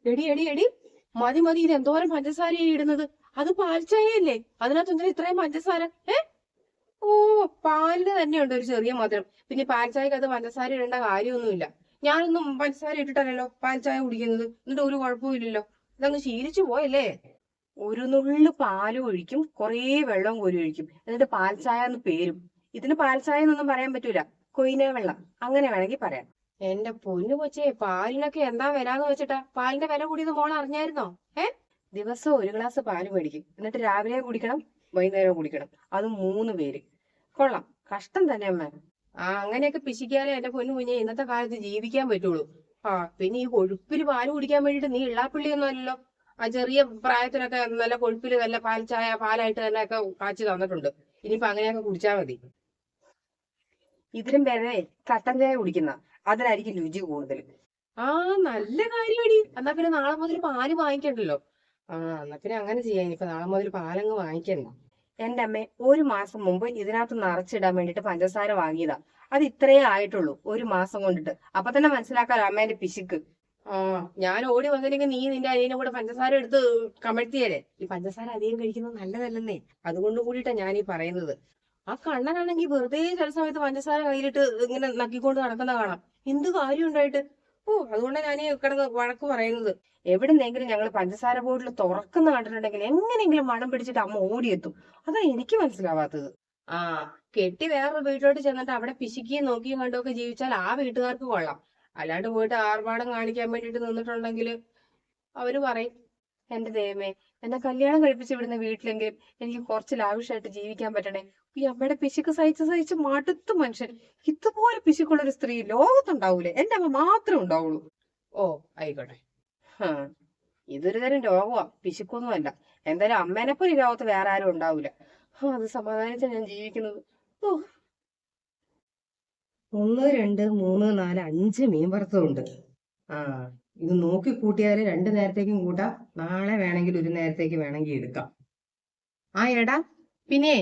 എടി എടി എടി, മതി മതി, ഇത് എന്തോരം പഞ്ചസാരയായി ഇടുന്നത്. അത് പാൽ ചായയല്ലേ, അതിനകത്ത് എന്തിനാ ഇത്രയും പഞ്ചസാര? ഓ, പാലിന് തന്നെയുണ്ട് ഒരു ചെറിയ മധുരം. പിന്നെ പാൽ ചായക്ക് അത് പഞ്ചസാര ഇടേണ്ട കാര്യമൊന്നുമില്ല. ഞാനൊന്നും പഞ്ചസാര ഇട്ടിട്ടല്ലോ പാൽ ചായ കുടിക്കുന്നത്, എന്നിട്ട് ഒരു കുഴപ്പമില്ലല്ലോ. ഇതങ്ങ് ശീലിച്ചു പോയല്ലേ. ഒരു നുള്ളു പാലും ഒഴിക്കും, കുറേ വെള്ളം കോരി ഒഴിക്കും, എന്നിട്ട് പാൽ ചായ എന്ന് പേരും. ഇതിന് പാൽ ചായ എന്നൊന്നും പറയാൻ പറ്റൂല, കൊയിന വെള്ളം അങ്ങനെ വേണമെങ്കിൽ പറയാം. എന്റെ പൊന്നു കൊച്ചേ, പാലിനൊക്കെ എന്താ വില എന്ന് വെച്ചിട്ടാ? പാലിന്റെ വില കൂടിയത് മോൾ അറിഞ്ഞായിരുന്നോ? ദിവസവും ഒരു ഗ്ലാസ് പാല് മേടിക്കും, എന്നിട്ട് രാവിലെ കുടിക്കണം, വൈകുന്നേരം കുടിക്കണം, അത് 3 പേര്. കൊള്ളാം, കഷ്ടം തന്നെ അമ്മ. അങ്ങനെയൊക്കെ പിശിക്കാലേ എന്റെ പൊന്നു കുഞ്ഞെ ഇന്നത്തെ കാലത്ത് ജീവിക്കാൻ പറ്റുള്ളൂ. പിന്നെ ഈ കൊഴുപ്പില് പാല് കുടിക്കാൻ വേണ്ടിട്ട് നീ ഇള്ളാപ്പിള്ളിയൊന്നും അല്ലല്ലോ. ആ ചെറിയ പ്രായത്തിലൊക്കെ നല്ല കൊഴുപ്പില് നല്ല പാൽ ചായ പാലായിട്ട് തന്നെ ഒക്കെ കാച്ചി തന്നിട്ടുണ്ട്. ഇനിയിപ്പൊ അങ്ങനെയൊക്കെ കുടിച്ചാൽ മതി. ഇതിലും പേരെ കട്ടൻ ചായ കുടിക്കുന്ന, അതിനായിരിക്കും രുചി കൂടുതൽ. നല്ല കാര്യമടി. എന്നാ പിന്നെ നാളെ മുതൽ പാല് വാങ്ങിക്കണ്ടല്ലോ. എന്നാ പിന്നെ അങ്ങനെ ചെയ്യാം. ഇനിയിപ്പൊ നാളെ മുതൽ പാലങ്ങ് വാങ്ങിക്കണ്ട. എന്റെ അമ്മ 1 മാസം മുമ്പ് ഇതിനകത്ത് നിറച്ചിടാൻ വേണ്ടിട്ട് പഞ്ചസാര വാങ്ങിയതാ. അത് ഇത്രയേ ആയിട്ടുള്ളൂ 1 മാസം കൊണ്ടിട്ട്. അപ്പൊ തന്നെ മനസ്സിലാക്കാലോ അമ്മേന്റെ പിശുക്ക്. ഞാൻ ഓടി വന്നില്ലെങ്കിൽ നീ നിന്റെ അനിയനെ കൂടെ പഞ്ചസാര എടുത്ത് കമഴ്ത്തിയല്ലേ. ഈ പഞ്ചസാര അധികം കഴിക്കുന്നത് നല്ലതല്ലെന്നേ, അതുകൊണ്ട് കൂടിയിട്ടാ ഞാനീ പറയുന്നത്. ആ കണ്ണനാണെങ്കിൽ വെറുതെ ചില സമയത്ത് പഞ്ചസാര കയ്യിലിട്ട് ഇങ്ങനെ നക്കിക്കൊണ്ട് നടക്കുന്ന കാണാം. എന്ത് കാര്യം ഉണ്ടായിട്ട്? അതുകൊണ്ടാണ് ഞാൻ ഈ കിടന്ന് വഴക്ക് പറയുന്നത്. എവിടുന്നെങ്കിലും ഞങ്ങൾ പഞ്ചസാര ബോട്ടിൽ തുറക്കുന്ന കണ്ടിട്ടുണ്ടെങ്കിൽ എങ്ങനെയെങ്കിലും മണം പിടിച്ചിട്ട് അമ്മ ഓടിയെത്തും. അതാ എനിക്ക് മനസ്സിലാവാത്തത്. കെട്ടി വേറൊരു വീട്ടിലോട്ട് ചെന്നിട്ട് അവിടെ പിശുക്കിയും നോക്കിയും കണ്ടുമൊക്കെ ജീവിച്ചാൽ ആ വീട്ടുകാർക്ക് കൊള്ളാം. അല്ലാണ്ട് പോയിട്ട് ആർഭാടം കാണിക്കാൻ വേണ്ടിട്ട് നിന്നിട്ടുണ്ടെങ്കിൽ അവര് പറയും, എന്റെ ദൈവമേ, എന്നെ കല്യാണം കഴിപ്പിച്ച് വിടുന്ന വീട്ടിലെങ്കിലും എനിക്ക് കുറച്ച് ലാവിഷായിട്ട് ജീവിക്കാൻ പറ്റണേ. ഈ അമ്മയുടെ പിശുക്ക് സഹിച്ച് മടുത്തു മനുഷ്യൻ. ഇതുപോലെ പിശുക്കുള്ളൊരു സ്ത്രീ ലോകത്തുണ്ടാവൂലേ? എന്റെ അമ്മ മാത്രമേ ഉണ്ടാവുള്ളൂ. ആയിക്കോട്ടെ. ഇതൊരു തരം രോഗമാ, പിശുക്കൊന്നുമല്ല. എന്തായാലും അമ്മേനെപ്പോലെ ഈ ലോകത്ത് വേറെ ആരും ഉണ്ടാവൂല. അത് സമാധാനിച്ചാ ഞാൻ ജീവിക്കുന്നത്. 1 2 3 4 5 മീൻ വറുത്തതുണ്ട്. ഇത് നോക്കി കൂട്ടിയാല് 2 നേരത്തേക്കും കൂട്ടാം, നാളെ വേണമെങ്കിൽ 1 നേരത്തേക്ക് വേണമെങ്കിൽ എടുക്കാം. എടാ, പിന്നെ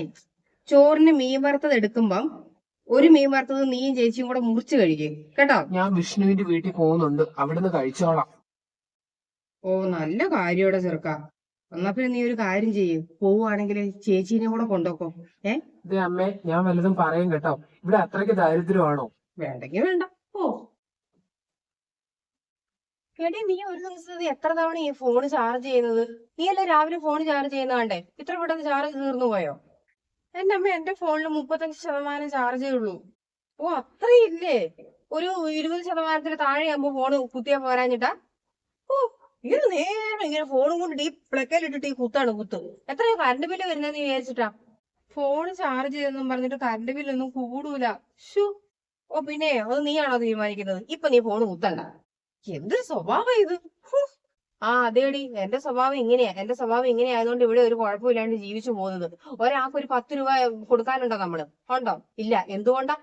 ചോറിന് മീൻ വറുത്തത് എടുക്കുമ്പം 1 മീൻ വറുത്തത് നീയും ചേച്ചിയും കൂടെ മുറിച്ച് കഴിക്കും കേട്ടോ. ഞാൻ വിഷ്ണുവിന്റെ വീട്ടിൽ പോകുന്നുണ്ട്, അവിടുന്ന് കഴിച്ചോളാം. നല്ല കാര്യോടെ ചെറുക്ക. എന്നാ പിന്നെ നീ ഒരു കാര്യം ചെയ്യും, പോവുകയാണെങ്കിൽ ചേച്ചീനെ കൂടെ കൊണ്ടുപോക്കോ. ഇതേ അമ്മേ, ഞാൻ വല്ലതും പറയും കേട്ടോ. ഇവിടെ അത്രയ്ക്ക് ദാരിദ്ര്യമാണോ? വേണ്ടെങ്കിൽ വേണ്ട, പോ. എടി, നീ ഒരു ദിവസത്തെ എത്ര തവണ ഈ ഫോൺ ചാർജ് ചെയ്യുന്നത്? നീ അല്ലേ രാവിലെ ഫോൺ ചാർജ് ചെയ്യുന്ന കണ്ടേ? ഇത്ര പെട്ടെന്ന് ചാർജ് തീർന്നു പോയോ? എന്റെ അമ്മ, എന്റെ ഫോണിൽ 35% ചാർജേ ഉള്ളൂ. അത്രയില്ലേ? ഒരു 20% താഴെയാകുമ്പോ ഫോണ് കുത്തിയാ പോരാഞ്ഞിട്ടാ? ഇത് നേരെ ഇങ്ങനെ ഫോണും കൊണ്ട് ഈ പ്ലക്കയിലിട്ടിട്ട് ഈ കുത്താണ് കുത്ത്. എത്രയാ കറണ്ട് ബില്ല് വരുന്നതെന്ന് വിചാരിച്ചിട്ടാ? ഫോൺ ചാർജ് ചെയ്തെന്നും പറഞ്ഞിട്ട് കറണ്ട് ബില്ലൊന്നും കൂടൂല. പിന്നെ അത് നീയാണോ തീരുമാനിക്കുന്നത്? ഇപ്പൊ നീ ഫോൺ കുത്തണ്ട. എന്തൊരു സ്വഭാവം ഇത്! അതേടി, എന്റെ സ്വഭാവം ഇങ്ങനെയാ. എന്റെ സ്വഭാവം ഇങ്ങനെയായതുകൊണ്ട് ഇവിടെ ഒരു കുഴപ്പമില്ലാണ്ട് ജീവിച്ചു പോകുന്നത്. ഒരാൾക്ക് ഒരു 10 രൂപ കൊടുക്കാനുണ്ടോ നമ്മള്? ഉണ്ടോ? ഇല്ല. എന്തുകൊണ്ടാ?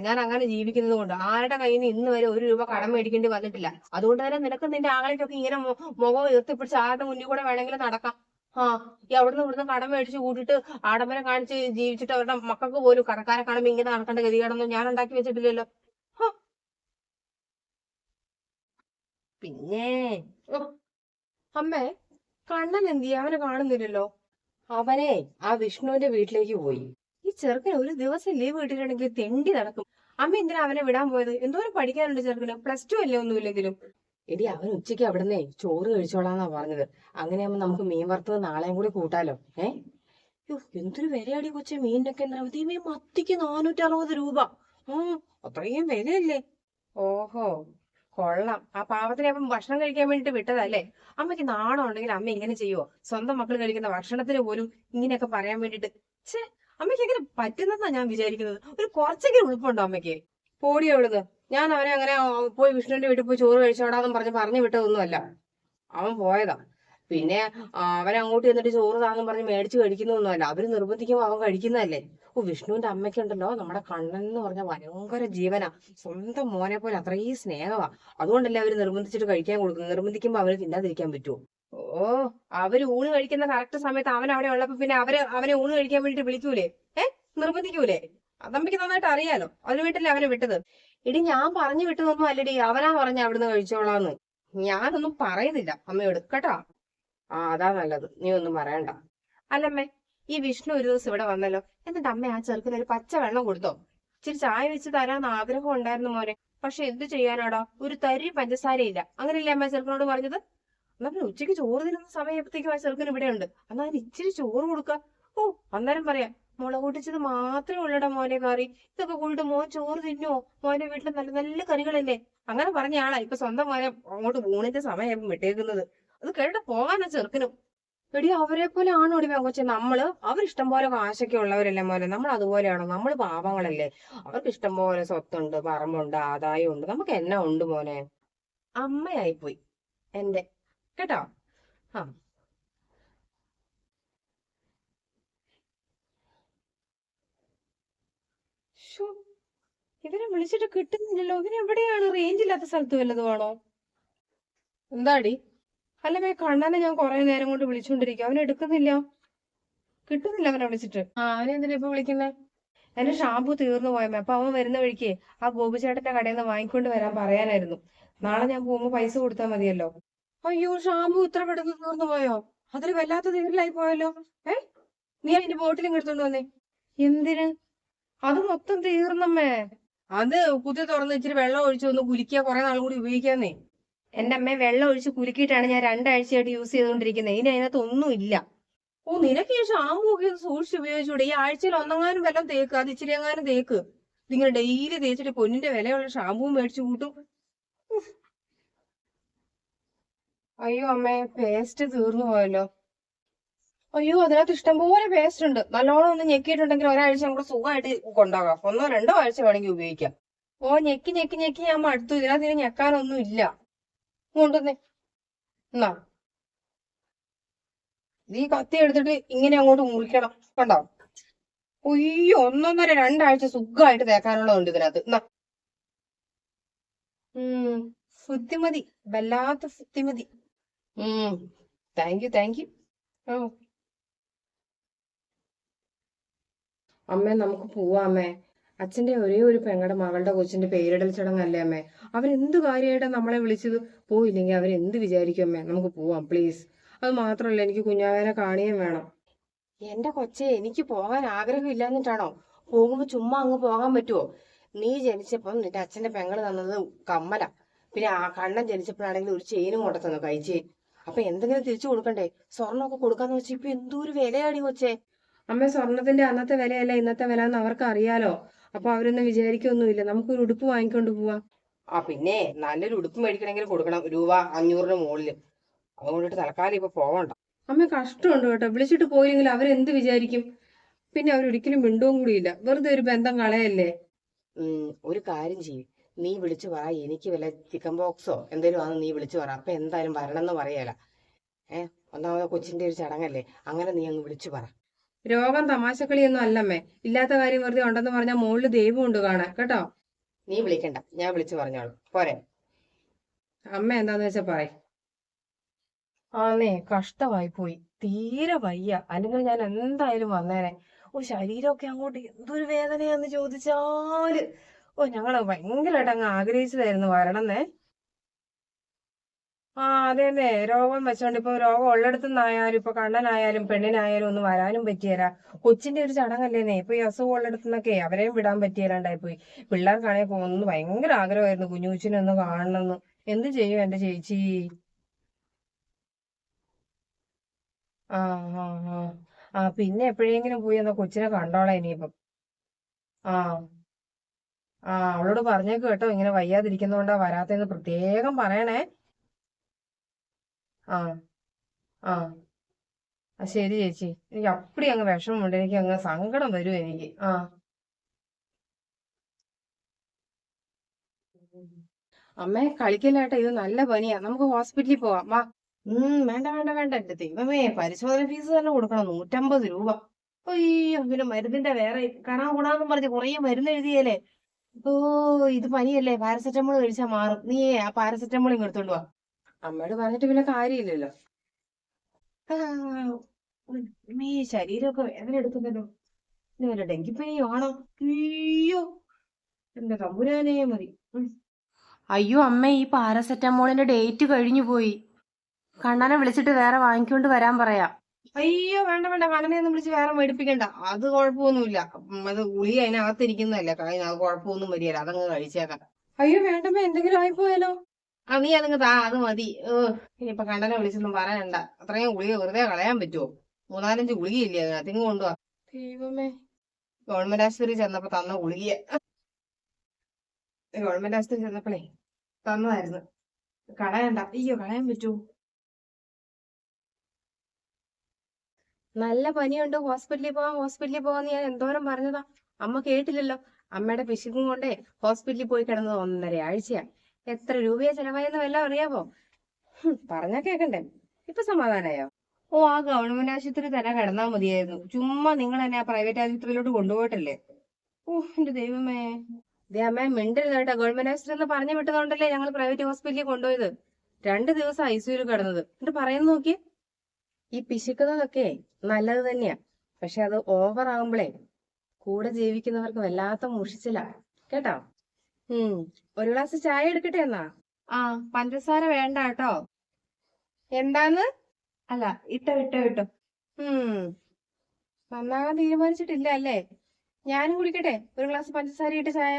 ഞാൻ അങ്ങനെ ജീവിക്കുന്നത് കൊണ്ട്. ആരുടെ കയ്യിൽ നിന്ന് ഇന്ന് വരെ 1 രൂപ കടം മേടിക്കേണ്ടി വന്നിട്ടില്ല. അതുകൊണ്ട് തന്നെ നിനക്ക് നിന്റെ ആങ്ങളൊക്കെ ഇങ്ങനെ മുഖം ഉയർത്തിപ്പിടിച്ച് ആരുടെ മുന്നിൽ കൂടെ വേണമെങ്കിലും നടക്കാം. ഈ അവിടുന്ന് ഇവിടുന്ന് കടം മേടിച്ച് കൂട്ടിട്ട് ആഡംബരം കാണിച്ച് ജീവിച്ചിട്ട് അവരുടെ മക്കൾക്ക് പോലും കടക്കാരെ കാണുമ്പോ ഇങ്ങനെ നടക്കേണ്ട ഗതികേടൊന്നും ഞാൻ ഉണ്ടാക്കി വെച്ചിട്ടില്ലല്ലോ. പിന്നെ അമ്മേ, കണ്ണൻ എന്തിയെ? അവനെ കാണുന്നില്ലല്ലോ. അവനെ ആ വിഷ്ണുവിന്റെ വീട്ടിലേക്ക് പോയി. ഈ ചെറുക്കന് ഒരു ദിവസം ലീവ് കിട്ടിയിട്ടുണ്ടെങ്കിൽ തെണ്ടി നടക്കും. അമ്മ എന്തിനാ അവനെ വിടാൻ പോയത്? എന്തോരം പഠിക്കാനുണ്ട് ചെറുക്കന്, +2 അല്ലേ ഒന്നുമില്ലെങ്കിലും. എടി, അവൻ ഉച്ചയ്ക്ക് അവിടുന്ന് ചോറ് കഴിച്ചോളാന്നാ പറഞ്ഞത്. അങ്ങനെയാകുമ്പോ നമുക്ക് മീൻ വറുത്തത് നാളെയും കൂടി കൂട്ടാലോ. എന്തൊരു വിലയാടി കൊച്ചെ മീനിനൊക്കെ. മത്തിക്ക് 460 രൂപ. അത്രയും വിലയല്ലേ? ഓഹോ, കൊള്ളാം. ആ പാവത്തിനെ അപ്പം ഭക്ഷണം കഴിക്കാൻ വേണ്ടിട്ട് വിട്ടതല്ലേ? അമ്മയ്ക്ക് നാണം ഉണ്ടെങ്കിൽ അമ്മ ഇങ്ങനെ ചെയ്യുവോ? സ്വന്തം മക്കൾ കഴിക്കുന്ന ഭക്ഷണത്തിന് പോലും ഇങ്ങനെയൊക്കെ പറയാൻ വേണ്ടിട്ട്. അമ്മയ്ക്ക് എങ്ങനെ പറ്റുന്നതാ ഞാൻ വിചാരിക്കുന്നത്. ഒരു കുറച്ചെങ്കിലും ഉൾപ്പുണ്ടോ അമ്മയ്ക്ക്? പോടി അവിടുന്ന്. ഞാൻ അവനെ അങ്ങനെ പോയി വിഷ്ണുവിന്റെ വീട്ടിൽ പോയി ചോറ് കഴിച്ചോടാന്നും പറഞ്ഞു വിട്ടതൊന്നുമല്ല. അവൻ പോയതാ. പിന്നെ അവൻ അങ്ങോട്ട് ചെന്നിട്ട് ചോറ് താന്നും പറഞ്ഞ് മേടിച്ച് കഴിക്കുന്നൊന്നുമല്ല. അവര് നിർബന്ധിക്കുമ്പോൾ അവൻ കഴിക്കുന്നതല്ലേ. വിഷ്ണുവിന്റെ അമ്മയ്ക്കുണ്ടല്ലോ നമ്മുടെ കണ്ണൻ എന്ന് പറഞ്ഞ ഭയങ്കര ജീവനാ. സ്വന്തം മോനെ പോലെ അത്രയും സ്നേഹമാ. അതുകൊണ്ടല്ലേ അവര് നിർബന്ധിച്ചിട്ട് കഴിക്കാൻ കൊടുക്കുന്നത്. നിർബന്ധിക്കുമ്പോ അവര് തിന്നാതിരിക്കാൻ പറ്റുമോ? അവര് ഊണ് കഴിക്കുന്ന കറക്റ്റ് സമയത്ത് അവൻ അവിടെ ഉള്ളപ്പോ പിന്നെ അവനെ ഊണ് കഴിക്കാൻ വേണ്ടിട്ട് വിളിക്കൂലേ? നിർബന്ധിക്കൂലേ? അതമ്മയ്ക്ക് നന്നായിട്ട് അറിയാലോ. അതിന് വേണ്ടിയല്ലേ അവനെ വിട്ടത്. എടി, ഞാൻ പറഞ്ഞു വിട്ടതൊന്നും അല്ലടി, അവനാ പറഞ്ഞ അവിടുന്ന് കഴിച്ചോളാന്ന്. ഞാനൊന്നും പറയുന്നില്ല അമ്മയോട് കേട്ടോ. ആ അതാ നല്ലത്, നീ ഒന്നും പറയണ്ട. അല്ലമ്മേ, ഈ വിഷ്ണു ഒരു ദിവസം ഇവിടെ വന്നല്ലോ, എന്നിട്ട് അമ്മ ആ ചെറുക്കന് ഒരു പച്ച വെള്ളം കൊടുത്തോ? ഇച്ചിരി ചായ വെച്ച് തരാന്ന് ആഗ്രഹം ഉണ്ടായിരുന്നു മോനെ, പക്ഷെ എന്ത് ചെയ്യാനാടാ, ഒരു തരി പഞ്ചസാരയില്ല. അങ്ങനെയല്ലേ അമ്മ ചെറുക്കനോട് പറഞ്ഞത്? എന്നാ പിന്നെ ഉച്ചയ്ക്ക് ചോറ് തിന്നുന്ന സമയത്തേക്കും ആ ചെറുക്കൻ ഇവിടെ ഉണ്ട്, എന്നാ അതിന് ഇച്ചിരി ചോറ് കൊടുക്ക. ഓ, അന്നേരം പറയാം മുളക് പൊട്ടിച്ചത് മാത്രമേ ഉള്ളടാ മോനെ കറി, ഇതൊക്കെ കൂടിട്ട് മോൻ ചോറ് തിന്നുവോ, മോന്റെ വീട്ടിൽ നല്ല നല്ല കറികളല്ലേ. അങ്ങനെ പറഞ്ഞ ആളാ ഇപ്പൊ സ്വന്തം മോനെ അങ്ങോട്ട് ഊണിന്റെ സമയം വിട്ടേക്കുന്നത്. അത് കേട്ട് പോകാനാ ചെറുക്കനും. എടി അവരെ പോലെ ആണോ ഒടി പെങ്കൊച്ചെ നമ്മള്? അവരിഷ്ടം പോലെ കാശൊക്കെ ഉള്ളവരല്ലേ മോനെ, നമ്മൾ അതുപോലെയാണോ? നമ്മൾ പാവങ്ങളല്ലേ. അവർക്ക് ഇഷ്ടം പോലെ സ്വത്തുണ്ട്, പറമ്പുണ്ട്, ആദായം ഉണ്ട്, നമുക്ക് എന്നാ ഉണ്ട് മോനെ. അമ്മയായിപ്പോയി എന്റെ, കേട്ടോ. ആ ശോ, ഇവരെ വിളിച്ചിട്ട് കിട്ടുന്നില്ലല്ലോ. ഇവരെവിടെയാണ്? റേഞ്ച് ഇല്ലാത്ത സ്ഥലത്ത് വല്ലതുമാണോ? എന്താടി? അല്ല കണ്ണനെ ഞാൻ കുറെ നേരം കൊണ്ട് വിളിച്ചുകൊണ്ടിരിക്കുക, അവൻ എടുക്കുന്നില്ല. കിട്ടുന്നില്ല അവനെ വിളിച്ചിട്ട്. ആ അവനെന്തിനാ ഇപ്പൊ വിളിക്കുന്നേ? എന്റെ ഷാമ്പു തീർന്നു പോയമ്മേ, അപ്പൊ അവൻ വരുന്ന വഴിക്ക് ആ ഗോപിച്ചേട്ടന്റെ കടയിൽ നിന്ന് വാങ്ങിക്കൊണ്ട് വരാൻ പറയാനായിരുന്നു. നാളെ ഞാൻ പോകുമ്പോ പൈസ കൊടുത്താൽ മതിയല്ലോ. അയ്യോ, ഷാമ്പു ഇത്ര പെട്ടെന്ന് തീർന്നു പോയോ? അതൊരു വല്ലാത്ത തീരലായി പോയല്ലോ. ഏ, നീ അതിന്റെ ബോട്ടിലും എടുത്തോണ്ട് വന്നേ. എന്തിന്? അത് മൊത്തം തീർന്നമ്മേ. അത് കുത്തി തുറന്ന് ഇച്ചിരി വെള്ളം ഒഴിച്ചു ഒന്ന് കുലിക്കുക, കുറെ നാൾ കൂടി ഉപയോഗിക്കാന്നേ. എന്റെ അമ്മ വെള്ളം ഒഴിച്ച് കുലുക്കിയിട്ടാണ് ഞാൻ 2 ആഴ്ചയായിട്ട് യൂസ് ചെയ്തുകൊണ്ടിരിക്കുന്നത്. ഇനി അതിനകത്ത് ഒന്നും ഇല്ല. ഓ, നിനക്ക് ഈ ഷാമ്പൂ ഒക്കെ ഒന്ന് സൂക്ഷിച്ച് ഉപയോഗിച്ചൂടെ? ഈ ആഴ്ചയിൽ ഒന്നെങ്ങാനും വെള്ളം തേക്ക്, അത് ഇച്ചിരി എങ്ങാനും തേക്ക്. ഇതിങ്ങനെ ഡെയിലി തേച്ചിട്ട് പൊന്നിന്റെ വിലയുള്ള ഷാമ്പൂ മേടിച്ചു കൂട്ടും. ഉഫ്. അയ്യോ അമ്മേ, പേസ്റ്റ് തീർന്നു പോയല്ലോ. അയ്യോ, അതിനകത്ത് ഇഷ്ടംപോലെ പേസ്റ്റ് ഉണ്ട്. നല്ലോണം ഒന്ന് ഞെക്കിയിട്ടുണ്ടെങ്കിൽ ഒരാഴ്ച നമുക്ക് സുഖമായിട്ട് കൊണ്ടാകാം. 1-2 ആഴ്ച വേണമെങ്കിൽ ഉപയോഗിക്കാം. ഓ, ഞെക്കി ഞെക്കി ഞെക്കി ഞാൻ മടുത്തു. ഇതിനകത്ത് ഇനി ഞെക്കാനൊന്നും ഇല്ല. കൊണ്ടുവന്നേ. എന്നാ ഈ കത്തി എടുത്തിട്ട് ഇങ്ങനെ അങ്ങോട്ട് മുറിക്കണം, കണ്ടോ? ഉയ്യോ, 1-2 ആഴ്ച സുഖമായിട്ട് തേക്കാനുള്ളതുണ്ട് ഇതിനകത്ത്. എന്നാ, ബുദ്ധിമതി, വല്ലാത്ത ബുദ്ധിമതി. ഉം താങ്ക് യു, താങ്ക് യു. ഓ അമ്മേ, നമുക്ക് പോവാമേ. അച്ഛന്റെ ഒരേ ഒരു പെങ്ങളുടെ മകളുടെ കൊച്ചിന്റെ പേരിടൽ ചടങ്ങല്ലേ അമ്മേ. അവരെന്ത് കാര്യമായിട്ടാ നമ്മളെ വിളിച്ചത്? പോയില്ലെങ്കിൽ അവരെന്ത് വിചാരിക്കും അമ്മേ. നമുക്ക് പോവാം പ്ലീസ്. അത് മാത്രമല്ല, എനിക്ക് കുഞ്ഞാവേനെ കാണുകയും വേണം. എന്റെ കൊച്ചെ, എനിക്ക് പോകാൻ ആഗ്രഹം ഇല്ലാഞ്ഞിട്ടാണോ? പോകുമ്പോ ചുമ്മാ അങ്ങ് പോകാൻ പറ്റുമോ? നീ ജനിച്ചപ്പം നിന്റെ അച്ഛന്റെ പെങ്ങള് തന്നത് കമ്മല, പിന്നെ ആ കണ്ണൻ ജനിച്ചപ്പോഴാണെങ്കിൽ ഒരു ചെയിനും കൊണ്ടു തന്നു, കൈച്ചെയിൻ. അപ്പൊ എന്തെങ്കിലും തിരിച്ചു കൊടുക്കണ്ടേ? സ്വർണ്ണമൊക്കെ കൊടുക്കാന്ന് വെച്ചാൽ ഇപ്പൊ എന്തോരു വിലയാടി കൊച്ചേ. അമ്മ, സ്വർണത്തിന്റെ അന്നത്തെ വിലയല്ല ഇന്നത്തെ വില എന്ന് അവർക്ക് അറിയാലോ. അപ്പൊ അവരൊന്നും വിചാരിക്കൊന്നുമില്ല. നമുക്കൊരു ഉടുപ്പ് വാങ്ങിക്കൊണ്ട് പോവാം. ആ പിന്നെ നല്ലൊരു ഉടുപ്പ് മേടിക്കണമെങ്കിൽ കൊടുക്കണം രൂപ 500-ന് മുകളിൽ. അതുകൊണ്ടിട്ട് തൽക്കാലം ഇപ്പൊ പോവണ്ട. അമ്മ, കഷ്ടമുണ്ട് കേട്ടോ. വിളിച്ചിട്ട് പോയില്ലെങ്കിൽ അവരെന്ത് വിചാരിക്കും? പിന്നെ അവരൊരിക്കലും മിണ്ടവും കൂടിയില്ല. വെറുതെ ഒരു ബന്ധം കളയല്ലേ. ഒരു കാര്യം ചെയ്യും, നീ വിളിച്ചു പറ, എനിക്ക് വല്ല ചിക്കൻ ബോക്സോ എന്തേലും ആണ് നീ വിളിച്ചു പറ. അപ്പൊ എന്തായാലും വരണം എന്ന് പറയല. ഒന്നാമത് കൊച്ചിന്റെ ഒരു ചടങ്ങല്ലേ, അങ്ങനെ നീ അങ്ങ് വിളിച്ചു പറ. രോഗം തമാശക്കളിയൊന്നും അല്ലമ്മേ. ഇല്ലാത്ത കാര്യം വെറുതെ ഉണ്ടെന്ന് പറഞ്ഞാൽ മുകളിൽ ദൈവം ഉണ്ട് കാണാൻ, കേട്ടോ. നീ വിളിക്കണ്ട, ഞാൻ വിളിച്ചു പറഞ്ഞോളൂ, പോരെ. അമ്മ എന്താന്ന് വെച്ചാ പറയ്. ആന്നേ, കഷ്ടമായി പോയി. തീരെ വയ്യ, അല്ലെങ്കിൽ ഞാൻ എന്തായാലും വന്നേനെ. ഓ, ശരീരമൊക്കെ അങ്ങോട്ട് എന്തൊരു വേദനയാന്ന് ചോദിച്ചാല്. ഓ, ഞങ്ങള് ഭയങ്കരമായിട്ട് അങ്ങ് ആഗ്രഹിച്ചതായിരുന്നു വരണമെന്നേ. ആ അതെന്നെ, രോഗം വെച്ചോണ്ട് ഇപ്പൊ രോഗം ഉള്ളിടത്തുനിന്നായാലും ഇപ്പൊ കണ്ണനായാലും പെണ്ണിനായാലും ഒന്നും വരാനും പറ്റിയല്ല. കൊച്ചിന്റെ ഒരു ചടങ്ങല്ലേന്നേ. ഇപ്പൊ ഈ അസുഖം ഉള്ളിടത്തുനിന്നൊക്കെ അവരെയും വിടാൻ പറ്റിയല്ലാണ്ടായി പോയി. പിള്ളേർക്കാണെങ്കിൽ പോകുന്നത് ഭയങ്കര ആഗ്രഹമായിരുന്നു, കുഞ്ഞു കൊച്ചിനെ ഒന്ന് കാണണമെന്ന്. എന്ത് ചെയ്യും എന്റെ ചേച്ചി. ആ ആ ആ ആ പിന്നെ എപ്പോഴെങ്കിലും പോയി എന്നാ കൊച്ചിനെ കണ്ടോളാം ഇനിയിപ്പം. ആ അവളോട് പറഞ്ഞേക്ക് കേട്ടോ, ഇങ്ങനെ വയ്യാതിരിക്കുന്നോണ്ടാ വരാത്തെന്ന് പ്രത്യേകം പറയണേ. ആ ആ ശരി ചേച്ചി. എനിക്ക് അപ്പടി അങ്ങ് വിഷമമുണ്ട്, എനിക്ക് അങ്ങ് സങ്കടം വരും എനിക്ക്. അമ്മേ, കളിക്കല്ലാട്ടെ, ഇത് നല്ല പനിയാ. നമുക്ക് ഹോസ്പിറ്റലിൽ പോവാം, വാ. വേണ്ട വേണ്ട വേണ്ട, എന്റെ ദൈവമേ, പരിശോധന ഫീസ് തന്നെ കൊടുക്കണം, 150 രൂപ. അയ്യോ, പിന്നെ മരുന്നിന്റെ വേറെ കാണാൻ കൂടാന്നും പറഞ്ഞ് കുറേ മരുന്ന് എഴുതിയല്ലേ. ഓ, ഇത് പനിയല്ലേ, പാരസെറ്റമോൾ കഴിച്ചാൽ മാറും. നീ ആ പാരസെറ്റമോൾ ഇങ്ങ് എടുത്തോണ്ട് വാ. അമ്മയോട് പറഞ്ഞിട്ട് പിന്നെ കാര്യമില്ലല്ലോ. ആ, ശരീരമൊക്കെ വേദന എടുക്കുന്നല്ലോ. ഇനി വല്ല ഡെങ്കിപ്പനിയോ ആണോ? അയ്യോ, എന്റെ തമ്പുരാനേ മതി. അയ്യോ അമ്മ, ഈ പാരസെറ്റമോളിന്റെ ഡേറ്റ് കഴിഞ്ഞു പോയി. കണ്ണനെ വിളിച്ചിട്ട് വേറെ വാങ്ങിക്കൊണ്ട് വരാൻ പറയാം. അയ്യോ വേണ്ട വേണ്ട, കണ്ണനെ ഒന്നും വിളിച്ച് വേറെ മേടിപ്പിക്കണ്ട. അത് കുഴപ്പമൊന്നുമില്ല. അത് ഗുളിക അതിനകത്തിരിക്കുന്നതല്ലേ, അത് കുഴപ്പമൊന്നും വരികയില്ല. അതങ്ങ് കഴിച്ചേക്കാം. അയ്യോ വേണ്ടമ്മ, എന്തെങ്കിലും ആയിപ്പോയാലോ? നീ അതങ്ങ് താ, അത് മതി. ഇനിയിപ്പൊ കണ്ണനെ വിളിച്ചൊന്നും പറയണ്ട. അത്രയും ഗുളിക വെറുതെ കളയാൻ പറ്റുമോ? 3-4 ഗുളികയില്ലേ അതിനകത്ത്, ഇങ്ങ് കൊണ്ടുവാ. ദൈവമേ, ഗവൺമെന്റ് ആശുപത്രി ചെന്നപ്പോ തന്ന ഗുളിക. ഗവൺമെന്റ് ആശുപത്രി ചെന്നപ്പോഴേ തന്നതായിരുന്നു. കളയണ്ട. അയ്യോ, കളയാൻ പറ്റുമോ? നല്ല പനിയുണ്ട്, ഹോസ്പിറ്റലിൽ പോവാന്ന് ഞാൻ എന്തോരം പറഞ്ഞതാ. അമ്മ കേട്ടില്ലല്ലോ. അമ്മയുടെ പിശുക്കും കൊണ്ടേ ഹോസ്പിറ്റലിൽ പോയി കിടന്നത് 1.5 ആഴ്ചയാ. എത്ര രൂപയാ ചെലവായെന്ന് വല്ലതും അറിയാമോ? പറഞ്ഞാ കേക്കണ്ടേ. ഇപ്പൊ സമാധാനായോ? ആ ഗവൺമെന്റ് ആശുപത്രി തന്നെ കിടന്നാ മതിയായിരുന്നു. ചുമ്മാ നിങ്ങൾ എന്നെ ആ പ്രൈവറ്റ് ആശുപത്രിയിലോട്ട് കൊണ്ടുപോയിട്ടല്ലേ. എന്റെ ദൈവമേ. ദേ അമ്മ, മിണ്ടരുത് കേട്ടോ. ഗവൺമെന്റ് ആശുപത്രി എന്ന് പറഞ്ഞു വിട്ടതുകൊണ്ടല്ലേ ഞങ്ങൾ പ്രൈവറ്റ് ഹോസ്പിറ്റലിൽ കൊണ്ടുപോയത്. 2 ദിവസം ഐസിയുയിൽ കിടന്നത്. എന്നിട്ട് പറയുന്ന നോക്കി. ഈ പിശുക്കുന്നതൊക്കെ നല്ലത് തന്നെയാ. പക്ഷെ അത് ഓവർ ആകുമ്പോഴേ കൂടെ ജീവിക്കുന്നവർക്ക് വല്ലാത്ത മുഷിച്ചില്ല കേട്ടോ. ഒരു ഗ്ലാസ് ചായ എടുക്കട്ടെ എന്നാ? പഞ്ചസാര വേണ്ട കേട്ടോ. എന്താന്ന്? അല്ല, ഇട്ടോ. നന്നാകാൻ തീരുമാനിച്ചിട്ടില്ല അല്ലേ? ഞാനും കുടിക്കട്ടെ ഒരു ഗ്ലാസ് പഞ്ചസാര ഇട്ട ചായ?